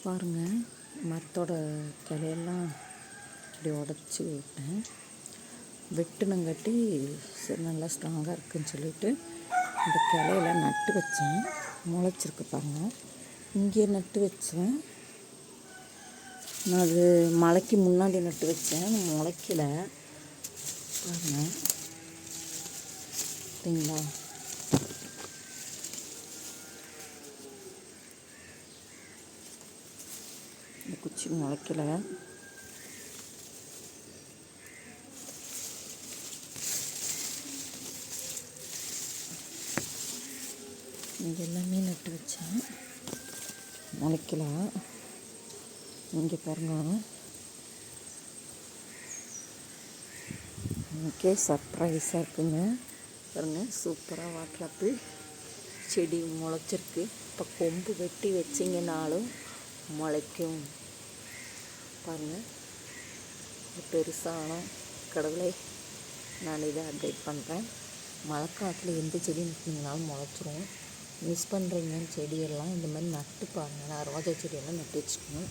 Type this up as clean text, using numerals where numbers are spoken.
பாருங்கள், மரத்தோட கிளையெல்லாம் இப்படி உடச்சி விட்டேன். வெட்டுனங்காட்டி சரி நல்லா ஸ்ட்ராங்காக இருக்குதுன்னு சொல்லிட்டு இந்த கிளையெல்லாம் நட்டு வச்சேன். முளைச்சிருக்கு பாருங்கள். இங்கே நட்டு வச்சேன். நான் அது மழைக்கு முன்னாடி நட்டு வச்சேன், முளைக்கல பாருங்கள். சரிங்களா? இந்த குச்சி முளைக்கல. இங்கே எல்லாமே நட்டு வச்சேன், முளைக்கல. இங்கே பாருங்கள், எனக்கே சர்ப்ரைஸாக இருக்குங்க. பாருங்கள், சூப்பராக வாட்டர் ஆப்பிள் செடி முளைச்சிருக்கு. இப்போ கொம்பு வெட்டி வச்சிங்கனாலும் முளைக்கும். பாருங்கள், பெருசான கடவுளே, நான் இதை அப்டேட் பண்ணுறேன். மழைக்காலத்தில் எந்த செடி நட்டிங்கனாலும் முளைச்சிரும். மிஸ் பண்ணுறீங்கன்னு செடியெல்லாம் இந்த மாதிரி நட்டு பாருங்கள். நான் ரோஜா செடியெல்லாம் நட்டு வச்சுக்கணும்.